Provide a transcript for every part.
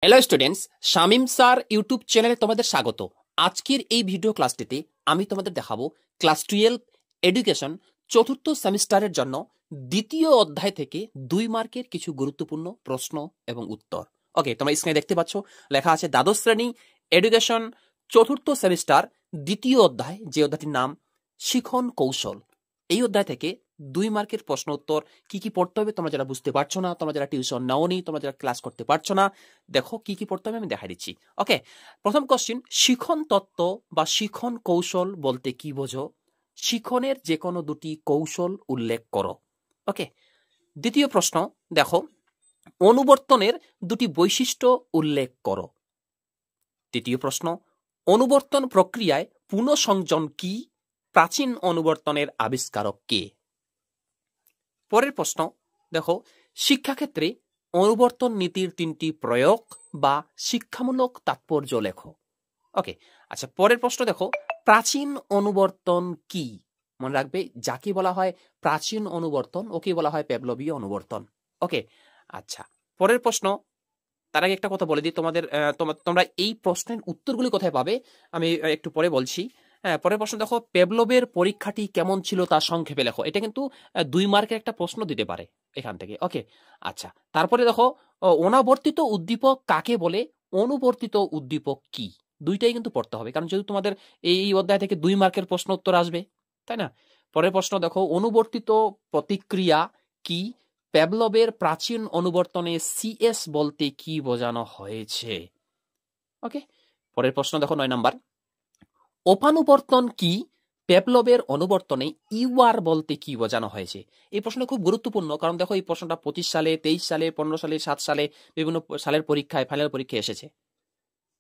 Hello students, Shamim sir YouTube চ্যানেলে তোমাদের স্বাগত। আজকের এই ভিডিও ক্লাসটিতে আমি তোমাদের দেখাবো ক্লাস 12 এডুকেশন চতুর্থ সেমিস্টারের জন্য দ্বিতীয় অধ্যায় থেকে 2 মার্কের কিছু গুরুত্বপূর্ণ প্রশ্ন এবং উত্তর। ওকে, তোমরা স্ক্রিনে দেখতে পাচ্ছ লেখা আছে দ্বাদশ শ্রেণী এডুকেশন চতুর্থ সেমিস্টার দ্বিতীয় অধ্যায়, যে অধ্যায়টির নাম শিখন কৌশল। এই অধ্যায় থেকে 2 মার্কের প্রশ্ন উত্তর কি কি পড়তে হবে, তোমরা যারা বুঝতে পারছো না, তোমরা যারা টিউশন নাওনি, তোমরা যারা ক্লাস করতে পারছো না, দেখো কি কি পড়তে হবে আমি দেখাই দিচ্ছি। ওকে, প্রথম কোশ্চিন, শিখন তত্ত্ব বা শিখন কৌশল বলতে কি বোঝো? শিখনের যে কোনো দুটি কৌশল উল্লেখ করো। ওকে, দ্বিতীয় প্রশ্ন দেখো, অনুবর্তনের দুটি বৈশিষ্ট্য উল্লেখ করো। তৃতীয় প্রশ্ন, অনুবর্তন প্রক্রিয়ায় পুনঃসংযোজন কি? প্রাচীন অনুবর্তনের আবিষ্কারক কে? পরের প্রশ্ন দেখো, শিক্ষাক্ষেত্রে অনুবর্তন নীতির 3টি প্রয়োগ বা শিক্ষামূলক তাৎপর্য লেখো। ওকে, আচ্ছা, পরের প্রশ্ন দেখো, প্রাচীন অনুবর্তন কি? মনে রাখবে, যাকে বলা হয় প্রাচীন অনুবর্তন ওকে বলা হয় পেভলভীয় অনুবর্তন। ওকে, আচ্ছা, পরের প্রশ্ন, তার আগে একটা কথা বলে দিই তোমাদের, তোমরা এই প্রশ্নের উত্তরগুলি কোথায় পাবে আমি একটু পরে বলছি। পরের প্রশ্ন দেখো, পেভলভের পরীক্ষাটি কেমন ছিল তা সংক্ষেপে লেখো। এটা কিন্তু 2 মার্কের একটা প্রশ্ন দিতে পারে এখান থেকে। ওকে, আচ্ছা, তারপরে দেখো, অনাবর্তিত উদ্দীপক কাকে বলে? অনুবর্তিত উদ্দীপক কি? দুইটাই কিন্তু পড়তে হবে, কারণ যেহেতু তোমাদের এই অধ্যায় থেকে 2 মার্কের প্রশ্ন উত্তর আসবে, তাই না? পরের প্রশ্ন দেখো, অনুবর্তিত প্রতিক্রিয়া কি? পেভলভের প্রাচীন অনুবর্তনে সিএস বলতে কি বোঝানো হয়েছে? ওকে, পরের প্রশ্ন দেখো 9 নাম্বার, অপানুবর্তন কি? পেভলভের অনুবর্তনে ইউআর বলতে কি বোঝানো হয়েছে? এই প্রশ্নটা খুব গুরুত্বপূর্ণ, কারণ দেখো এই প্রশ্নটা 25 সালে, 23 সালে, 15 সালে, 7 সালে বিভিন্ন সালের পরীক্ষায়, ফাইনাল পরীক্ষায় এসেছে।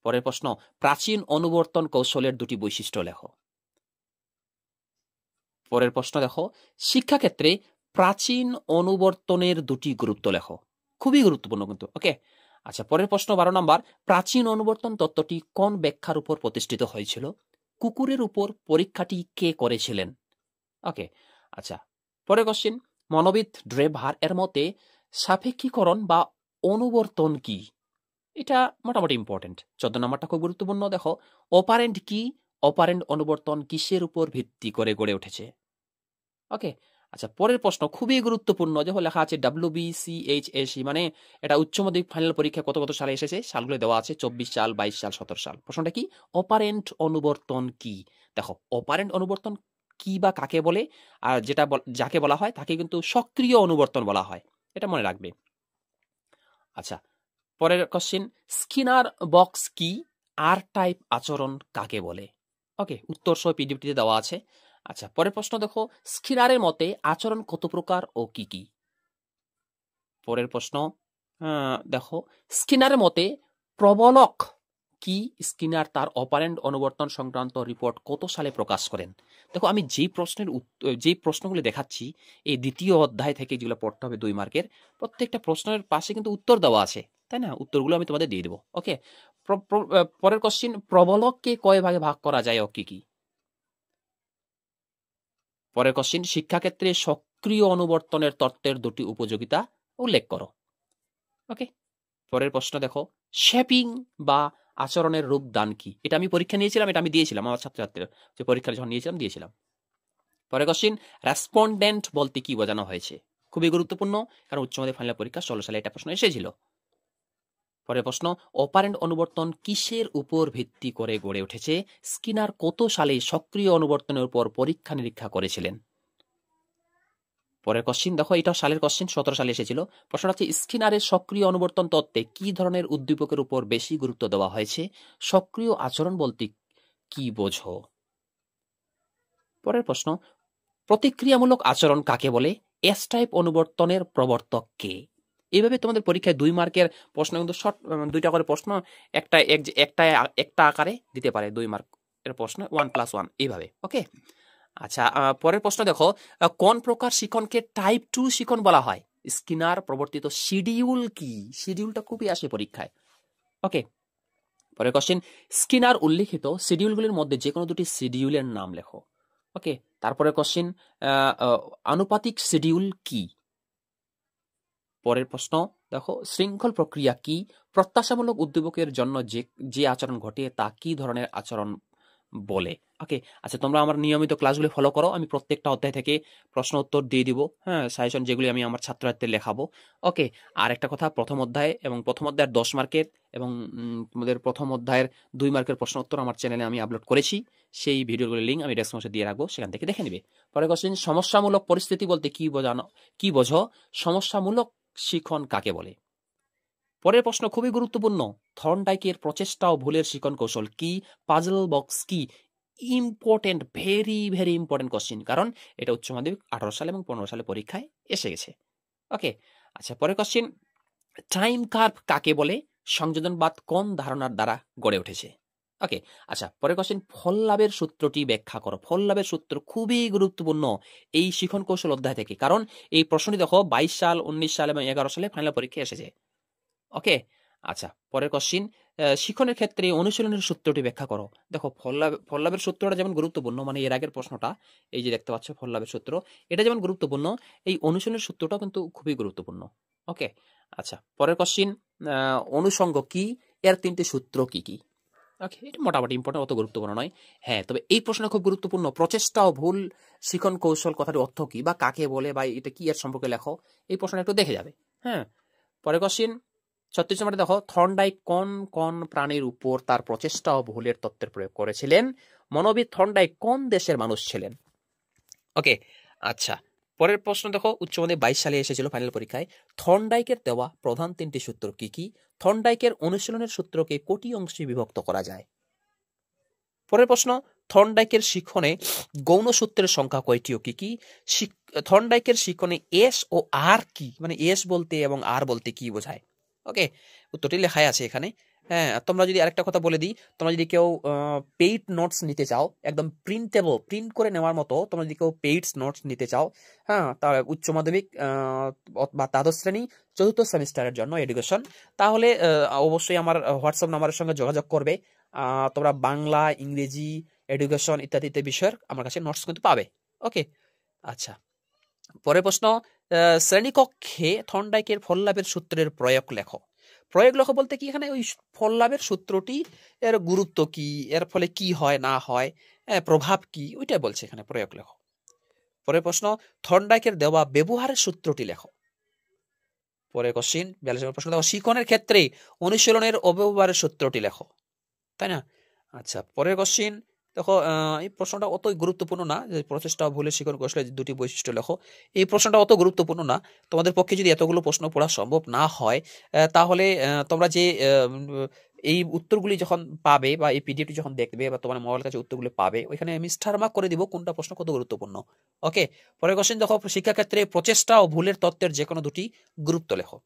পরের প্রশ্ন, প্রাচীন অনুবর্তন কৌশলের দুটি বৈশিষ্ট্য লেখো। পরের প্রশ্ন দেখো, শিক্ষাক্ষেত্রে প্রাচীন অনুবর্তনের দুটি গুরুত্ব লেখো। খুবই গুরুত্বপূর্ণ কিন্তু। ওকে, আচ্ছা, পরের প্রশ্ন 12 নাম্বার, প্রাচীন অনুবর্তন তত্ত্বটি কোন ব্যাখ্যার উপর প্রতিষ্ঠিত হয়েছিল? কুকুরের উপর পরীক্ষাটি কে করেছিলেন? ওকে, আচ্ছা, পরের কোশ্চেন, মনোবিদ ড্রেভার এর মতে সাপেক্ষীকরণ বা অনুবর্তন কি? এটা মোটামুটি ইম্পর্টেন্ট। 14 নাম্বারটা খুব গুরুত্বপূর্ণ। দেখো, অপারেন্ট কি? অপারেন্ট অনুবর্তন কিসের উপর ভিত্তি করে গড়ে উঠেছে? ওকে, আচ্ছা, পরের প্রশ্ন খুবই গুরুত্বপূর্ণ, যখন লেখা আছে WBCHSE, মানে এটা উচ্চ মাধ্যমিক ফাইনাল পরীক্ষা কত কত সালে এসেছে, সালগুলো দেওয়া আছে 24 সাল, 22 সাল, 17 সাল। প্রশ্নটা কি? অপারেন্ট অনুবর্তন কি? দেখো, অপারেন্ট অনুবর্তন কি বা কাকে বলে? আর যাকে বলা হয় তাকে কিন্তু সক্রিয় অনুবর্তন বলা হয়, এটা মনে রাখবে। আচ্ছা, পরের কোশ্চেন, স্কিনার বক্স কি? আর টাইপ আচরণ কাকে বলে? ওকে, উত্তর সহ পিডিএফটিতে দেওয়া আছে। আচ্ছা, পরের প্রশ্ন দেখো, স্কিনারের মতে আচরণ কত প্রকার ও কি কি? পরের প্রশ্ন দেখো, স্কিনারের মতে প্রবলক কি? স্কিনার তার অপারেন্ট অনুবর্তন সংক্রান্ত রিপোর্ট কত সালে প্রকাশ করেন? দেখো, আমি যেই প্রশ্নগুলি দেখাচ্ছি এই দ্বিতীয় অধ্যায় থেকে যেগুলো পড়তে হবে 2 মার্কের, প্রত্যেকটা প্রশ্নের পাশে কিন্তু উত্তর দেওয়া আছে, তাই না? উত্তরগুলো আমি তোমাদের দিয়ে দেবো। ওকে, পরের কোশ্চিন, প্রবলককে কয় ভাগে ভাগ করা যায় ও কি কি? পরের কোশ্চিন, শিক্ষাক্ষেত্রে সক্রিয় অনুবর্তনের তত্ত্বের দুটি উপযোগিতা উল্লেখ করো। ওকে, পরের প্রশ্ন দেখো, শেপিং বা আচরণের রূপদান কি? এটা আমি পরীক্ষা নিয়েছিলাম, এটা আমি দিয়েছিলাম আমার ছাত্রছাত্রীরা, যে পরীক্ষা যখন দিয়েছিলাম। পরের কোশ্চিন, রেসপন্ডেন্ট বলতে কি বোঝানো হয়েছে? খুবই গুরুত্বপূর্ণ, কারণ উচ্চ মাধ্যমিক ফাইনাল পরীক্ষা 16 সালে এটা প্রশ্ন এসেছিল। পরের প্রশ্ন, অপারেন্ট অনুবর্তন কিসের উপর ভিত্তি করে গড়ে উঠেছে? স্কিনার কত সালে সক্রিয় অনুবর্তনের উপর পরীক্ষা নিরীক্ষা করেছিলেন? পরের কোশ্চিন দেখো, এটাও সালের কোশ্চিন, 17 সালে এসেছিল। প্রশ্নটা হচ্ছে, স্কিনারের সক্রিয় অনুবর্তন তত্ত্বে কি ধরনের উদ্দীপকের উপর বেশি গুরুত্ব দেওয়া হয়েছে? সক্রিয় আচরণ বলতে কি বোঝো? পরের প্রশ্ন, প্রতিক্রিয়ামূলক আচরণ কাকে বলে? এস টাইপ অনুবর্তনের প্রবর্তক কে? এইভাবে তোমাদের পরীক্ষায় 2 মার্কের প্রশ্ন কিন্তু শর্ট, 2টা করে প্রশ্ন একটা আকারে দিতে পারে। 2 মার্ক এর প্রশ্ন 1+1 এইভাবে। ওকে, আচ্ছা, পরের প্রশ্ন দেখো, কোন প্রকার শিখনকে টাইপ 2 শিখন বলা হয়? স্কিনার প্রবর্তিত শিডিউল কি? শিডিউলটা খুবই আসে পরীক্ষায়। ওকে, পরের কোশ্চেন, স্কিনার উল্লিখিত শিডিউলগুলির মধ্যে যে কোনো দুটি শিডিউলের নাম লেখো। ওকে, তারপরে কোশ্চেন, আনুপাতিক শিডিউল কি? পরের প্রশ্ন, দেখো শৃঙ্খল প্রক্রিয়া কি, প্রত্যাশামূলক উদ্দীপকের জন্য যে যে আচরণ ঘটে তা কি ধরনের আচরণ বলে। ওকে, আচ্ছা তোমরা আমার নিয়মিত ক্লাসগুলি ফলো করো, আমি প্রত্যেকটা অধ্যায় থেকে প্রশ্ন উত্তর দিয়ে দিব, হ্যাঁ, সাজেশন যেগুলি আমি আমার ছাত্রছাত্রীদের লেখাবো। ওকে, আর একটা কথা, প্রথম অধ্যায় এবং প্রথম অধ্যায়ের 10 মার্কের এবং তোমাদের প্রথম অধ্যায়ের 2 মার্কের প্রশ্ন উত্তর আমার চ্যানেলে আমি আপলোড করেছি, সেই ভিডিওগুলির লিঙ্ক আমি ডেসক্রিপশনে দিয়ে রাখবো, সেখান থেকে দেখে নিবে। পরে কোশ্চেন, সমস্যামূলক পরিস্থিতি বলতে কি বোঝো, সমস্যামূলক শিখন কাকে বলে। পরের প্রশ্ন খুবই গুরুত্বপূর্ণ, থর্নডাইকের প্রচেষ্টা ও ভুলের শিখন কৌশল কি, পাজল বক্স কি। Important, very very important question, কারণ এটা উচ্চ মাধ্যমিক 18 সালে এবং 15 সালে পরীক্ষায় এসে গেছে। ওকে, আচ্ছা পরের কোশ্চেন, টাইম কার্ভ কাকে বলে, সংযোজনবাদ কোন ধারণার দ্বারা গড়ে উঠেছে। ওকে, আচ্ছা পরের কোশ্চেন, ফল লাভের সূত্রটি ব্যাখ্যা করো। ফল লাভের সূত্র খুবই গুরুত্বপূর্ণ এই শিখন কৌশল অধ্যায় থেকে, কারণ এই প্রশ্নটি দেখো 22 সাল, 19 সাল এবং 11 সালে ফাইনাল পরীক্ষায় এসেছে। ওকে, আচ্ছা পরের কোশ্চিন, শিখনের ক্ষেত্রে অনুশীলনের সূত্রটি ব্যাখ্যা করো। দেখো ফল লাভের সূত্রটা যেমন গুরুত্বপূর্ণ, মানে এর আগের প্রশ্নটা এই যে দেখতে পাচ্ছ ফল লাভের সূত্র, এটা যেমন গুরুত্বপূর্ণ, এই অনুশীলনের সূত্রটাও কিন্তু খুবই গুরুত্বপূর্ণ। ওকে, আচ্ছা পরের কোশ্চিন, অনুষঙ্গ কি, এর 3টি সূত্র কি কি। ওকে, এটা মোটামুটি ইম্পর্টেন্ট, অত গুরুত্বপূর্ণ নয়। হ্যাঁ, তবে এই প্রশ্নটা খুব গুরুত্বপূর্ণ, প্রচেষ্টা ও ভুল শিখন কৌশল কথাটির অর্থ কি বা কাকে বলে বা এটা কি এর সম্পর্কে লেখো, এই প্রশ্নটা একটু দেখে যাবে। হ্যাঁ, পরের কোশ্চিন 36 নম্বরে দেখো, থর্নডাইক কোন কোন প্রাণীর উপর তার প্রচেষ্টা ও ভুলের তত্ত্বের প্রয়োগ করেছিলেন। মনোবিদ থর্নডাইক কোন দেশের মানুষ ছিলেন। ওকে, আচ্ছা পরের প্রশ্ন দেখো, উচ্চ মাধ্যমিক 22 সালে এসেছিল ফাইনাল পরীক্ষায়, থর্নডাইকের দেওয়া প্রধান 3টি সূত্র কি কি। থর্নডাইকের অনুশীলনের সূত্রকে কটি অংশে বিভক্ত করা যায়। পরের প্রশ্ন, থর্নডাইকের শিখনে গৌণ সূত্রের সংখ্যা কয়টি ও কি কি। থর্নডাইকের শিখনে এস ও আর কি, মানে এস বলতে এবং আর বলতে কি বোঝায়। ওকে, উত্তরটি লেখাই আছে এখানে। হ্যাঁ, তোমরা যদি আরেকটা কথা বলে দিই, তোমরা যদি কেউ পেইড নোটস নিতে চাও, একদম প্রিন্টেবল, প্রিন্ট করে নেওয়ার মতো, তোমরা যদি কেউ পেইড নোটস নিতে চাও, হ্যাঁ, তাহলে উচ্চ মাধ্যমিক বা দ্বাদশ শ্রেণী 4র্থ সেমিস্টারের জন্য এডুকেশন, তাহলে অবশ্যই আমার হোয়াটসঅ্যাপ নাম্বারের সঙ্গে যোগাযোগ করবে। তোমরা বাংলা, ইংরেজি, এডুকেশন ইত্যাদি বিষয়ের আমার কাছে নোটস কিন্তু পাবে। ওকে, আচ্ছা পরের প্রশ্ন, শ্রেণীকক্ষে থর্নডাইকের ফল লাভের সূত্রের প্রয়োগ লেখো। প্রয়োগ লেখো বলতে কি, এখানে ওই ফল লাভের সূত্রটি, এর গুরুত্ব কি, এর ফলে কি হয় না হয়, প্রভাব কি, ওইটাই বলছে এখানে, প্রয়োগ লেখো। পরের প্রশ্ন, থর্নডাইকের দেওয়া ব্যবহারের সূত্রটি লেখো। পরের কোশ্চিন 42 নম্বর প্রশ্ন দেখো, শিখনের ক্ষেত্রে অনুশীলনের অব্যবহারের সূত্রটি লেখো, তাই না। আচ্ছা পরের কোশ্চিন দেখো, এই প্রশ্নটা অত গুরুত্বপূর্ণ না, যে প্রচেষ্টা ভুলে শিখন কৌশলের 2টি বৈশিষ্ট্য লেখো। এই প্রশ্নটা অত গুরুত্বপূর্ণ না, তোমাদের পক্ষে যদি এতগুলো প্রশ্ন পড়া সম্ভব না হয়, তাহলে তোমরা যে এই উত্তরগুলি যখন পাবে বা এই পিডিএফটি যখন দেখবে বা তোমার মোবাইল কাছে উত্তরগুলি পাবে, ওইখানে আমি স্টার মার্ক করে দিব কোনটা প্রশ্ন কত গুরুত্বপূর্ণ। ওকে, পরের কোশ্চেন দেখো, শিক্ষাক্ষেত্রে প্রচেষ্টা ও ভুলের তত্ত্বের যে কোনো 2টি গুরুত্ব লেখো।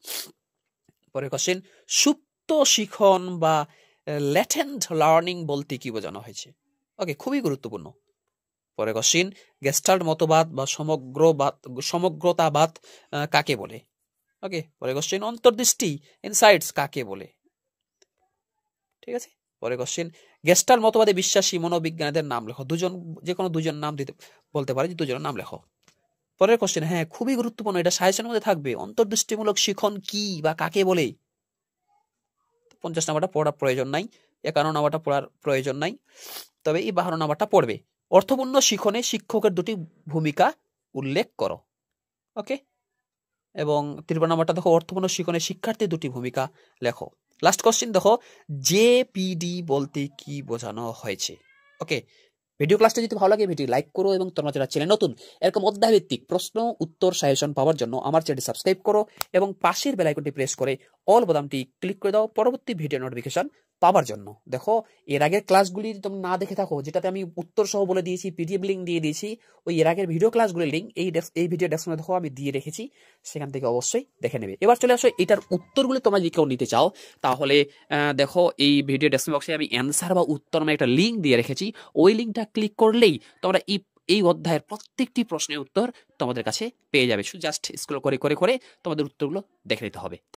পরের কোশ্চেন, সুপ্ত শিখন বা ল্যাটেন্ট লার্নিং বলতে কি বোঝানো হয়েছে। ওকে, খুবই গুরুত্বপূর্ণ। পরের কোশ্চেন, গেস্টাল্ট মতবাদ বা সমগ্রতাবাদ কাকে বলে। ওকে, পরের কোশ্চেন, অন্তর্দৃষ্টি ইনসাইটস কাকে বলে। ঠিক আছে, পরের কোশ্চেন, গেস্টাল্ট মতবাদে বিশ্বাসী মনোবিজ্ঞানীদের নাম লেখো। যে কোনো দুজন নাম বলতে পারে, যে দুজনের নাম লেখো। পরের কোশ্চেন, হ্যাঁ খুবই গুরুত্বপূর্ণ, এটা সাজেশনের মধ্যে থাকবে, অন্তর্দৃষ্টিমূলক শিখন কি বা কাকে বলে। 50 নাম্বারটা পড়ার প্রয়োজন নাই, 51 নাম্বারটা পড়ার প্রয়োজন নাই, তবে এই 52 নাম্বারটা পড়বে। অর্থপূর্ণ শিখনে শিক্ষকের 2টি ভূমিকা উল্লেখ করো। ওকে, এবং 53 নাম্বারটা দেখো, অর্থপূর্ণ শিখনে শিক্ষার্থীর 2টি ভূমিকা লেখো। লাস্ট কোশ্চেন দেখো, জেপিডি বলতে কি বোঝানো হয়েছে। ওকে, ভিডিও ক্লাসটা যদি ভালো লাগে ভিডিও লাইক করো, এবং তোমরা যারা চ্যানেল নতুন এরকম অধ্যায় ভিত্তিক প্রশ্ন উত্তর সাজেশন পাওয়ার জন্য আমার চ্যানেলটি সাবস্ক্রাইব করো এবং পাশের বেল আইকনটি প্রেস করে অল বোতামটি ক্লিক করে দাও পরবর্তী ভিডিও নোটিফিকেশন পাওয়ার জন্য। দেখো, এর আগের ক্লাসগুলি যদি তোমরা না দেখে থাকো, যেটাতে আমি উত্তর সহ বলে দিয়েছি, পিডিএফ লিঙ্ক দিয়ে দিয়েছি, ওই এর আগের ভিডিও ক্লাসগুলির লিঙ্ক এই ভিডিও ডেসক্রিপশনে দেখো আমি দিয়ে রেখেছি, সেখান থেকে অবশ্যই দেখে নেবে। এবার চলে আসো, এটার উত্তরগুলো তোমরা যদি কেউ নিতে চাও, তাহলে দেখো এই ভিডিও ডেসক্রিপশন বক্সে আমি অ্যান্সার বা উত্তর নামে একটা লিঙ্ক দিয়ে রেখেছি, ওই লিঙ্কটা ক্লিক করলেই তোমরা এই অধ্যায়ের প্রত্যেকটি প্রশ্নের উত্তর তোমাদের কাছে পেয়ে যাবে। শুধু জাস্ট স্ক্রল করে করে করে তোমাদের উত্তরগুলো দেখে নিতে হবে।